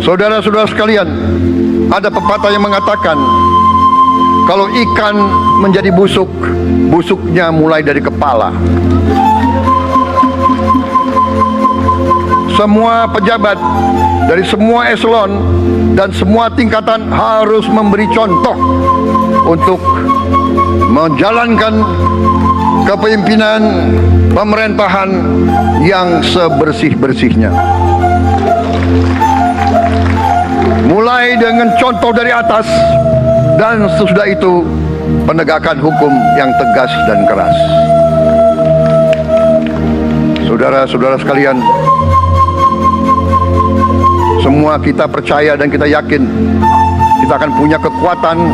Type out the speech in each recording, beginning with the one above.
Saudara-saudara sekalian, ada pepatah yang mengatakan, kalau ikan menjadi busuk, busuknya mulai dari kepala. Semua pejabat dari semua eselon dan semua tingkatan harus memberi contoh untuk menjalankan kepemimpinan pemerintahan yang sebersih-bersihnya. Mulai dengan contoh dari atas, dan sesudah itu penegakan hukum yang tegas dan keras. Saudara-saudara sekalian, semua kita percaya dan kita yakin kita akan punya kekuatan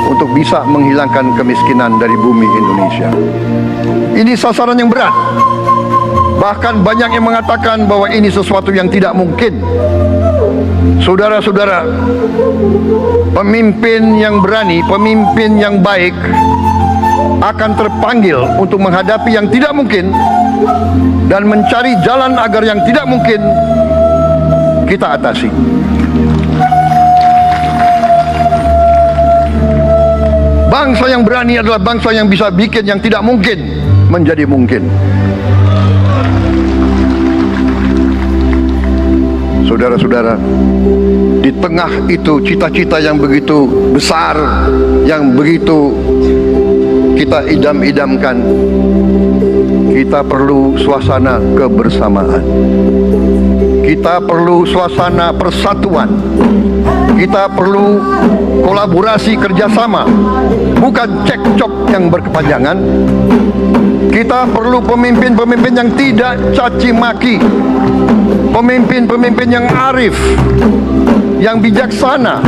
untuk bisa menghilangkan kemiskinan dari bumi Indonesia. Ini sasaran yang berat. Bahkan banyak yang mengatakan bahwa ini sesuatu yang tidak mungkin. Saudara-saudara, pemimpin yang berani, pemimpin yang baik akan terpanggil untuk menghadapi yang tidak mungkin dan mencari jalan agar yang tidak mungkin kita atasi. Bangsa yang berani adalah bangsa yang bisa bikin yang tidak mungkin menjadi mungkin. Saudara-saudara, di tengah itu cita-cita yang begitu besar, yang begitu kita idam-idamkan, kita perlu suasana kebersamaan. Kita perlu suasana persatuan. Kita perlu kolaborasi kerjasama, bukan cekcok yang berkepanjangan. Kita perlu pemimpin-pemimpin yang tidak caci maki, pemimpin-pemimpin yang arif, yang bijaksana,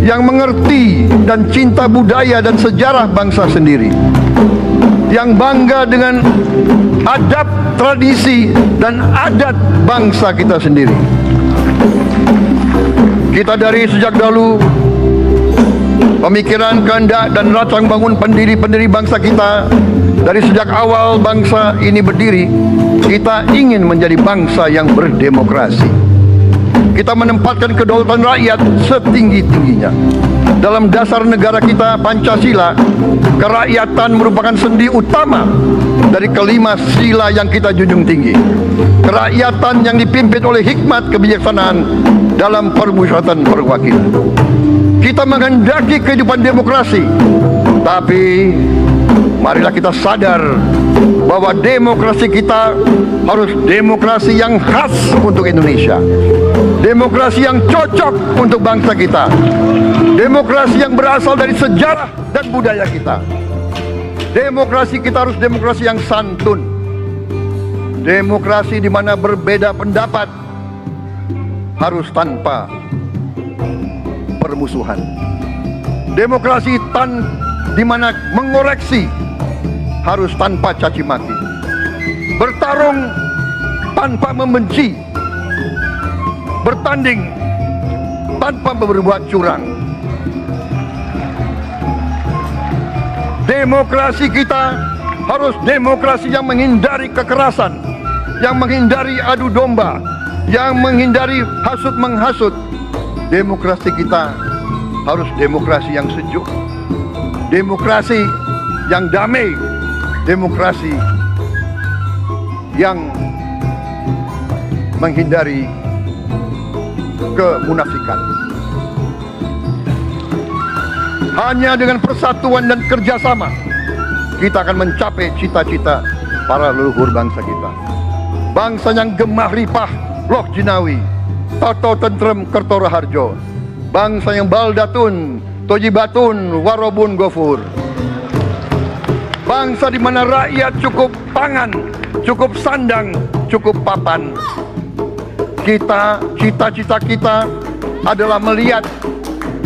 yang mengerti dan cinta budaya dan sejarah bangsa sendiri, yang bangga dengan adab, tradisi, dan adat bangsa kita sendiri. Kita dari sejak dahulu, pemikiran, kehendak, dan rancang bangun pendiri-pendiri bangsa kita, dari sejak awal bangsa ini berdiri, kita ingin menjadi bangsa yang berdemokrasi. Kita menempatkan kedaulatan rakyat setinggi-tingginya. Dalam dasar negara kita, Pancasila, kerakyatan merupakan sendi utama dari kelima sila yang kita junjung tinggi. Kerakyatan yang dipimpin oleh hikmat kebijaksanaan dalam permusyawaratan perwakilan. Kita menghendaki kehidupan demokrasi, tapi marilah kita sadar bahwa demokrasi kita harus demokrasi yang khas untuk Indonesia, demokrasi yang cocok untuk bangsa kita, demokrasi yang berasal dari sejarah dan budaya kita. Demokrasi kita harus demokrasi yang santun, demokrasi di mana berbeda pendapat harus tanpa permusuhan, demokrasi di mana mengoreksi harus tanpa caci maki, bertarung tanpa membenci, bertanding tanpa berbuat curang. Demokrasi kita harus demokrasi yang menghindari kekerasan, yang menghindari adu domba, yang menghindari hasut menghasut. Demokrasi kita harus demokrasi yang sejuk, demokrasi yang damai, demokrasi yang menghindari kemunafikan. Hanya dengan persatuan dan kerjasama kita akan mencapai cita-cita para leluhur bangsa kita. Bangsa yang gemah ripah loh jinawi, toto tentrem kertora harjo. Bangsa yang baldatun tojibatun warobun gofur. Bangsa di mana rakyat cukup pangan, cukup sandang, cukup papan. Cita-cita kita adalah melihat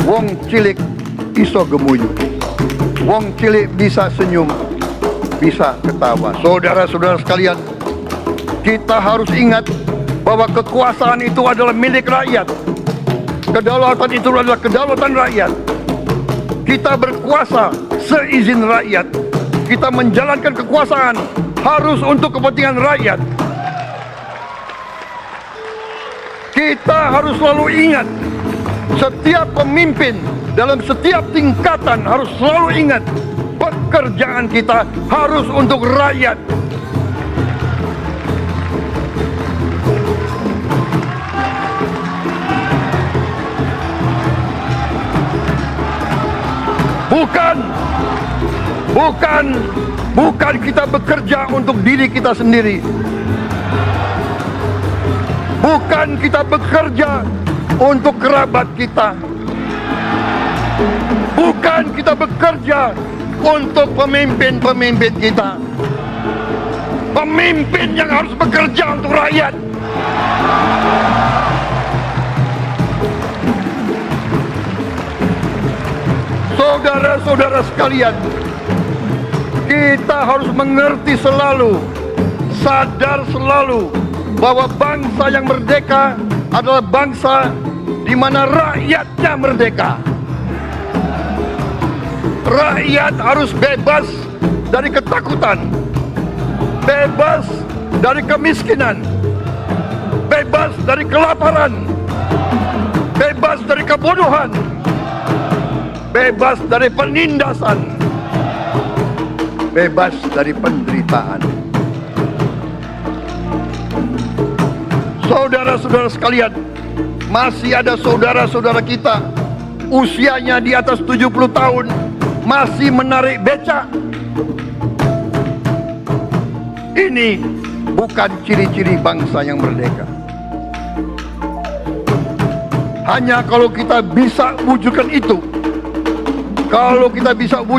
wong cilik iso gemuyu, wong cilik bisa senyum, bisa ketawa. Saudara-saudara sekalian, kita harus ingat bahwa kekuasaan itu adalah milik rakyat. Kedaulatan itu adalah kedaulatan rakyat. Kita berkuasa seizin rakyat. Kita menjalankan kekuasaan harus untuk kepentingan rakyat. Kita harus selalu ingat, setiap pemimpin dalam setiap tingkatan harus selalu ingat, pekerjaan kita harus untuk rakyat. Bukan kita bekerja untuk diri kita sendiri. Bukan kita bekerja untuk kerabat kita. Bukan kita bekerja untuk pemimpin-pemimpin kita. Pemimpin yang harus bekerja untuk rakyat. Saudara-saudara sekalian, kita harus mengerti selalu, sadar selalu bahwa bangsa yang merdeka adalah bangsa di mana rakyatnya merdeka. Rakyat harus bebas dari ketakutan, bebas dari kemiskinan, bebas dari kelaparan, bebas dari kebodohan, bebas dari penindasan, bebas dari penderitaan. Saudara-saudara sekalian, masih ada saudara-saudara kita usianya di atas 70 tahun masih menarik beca. Ini bukan ciri-ciri bangsa yang merdeka. Hanya kalau kita bisa wujudkan itu, kalau kita bisa wujud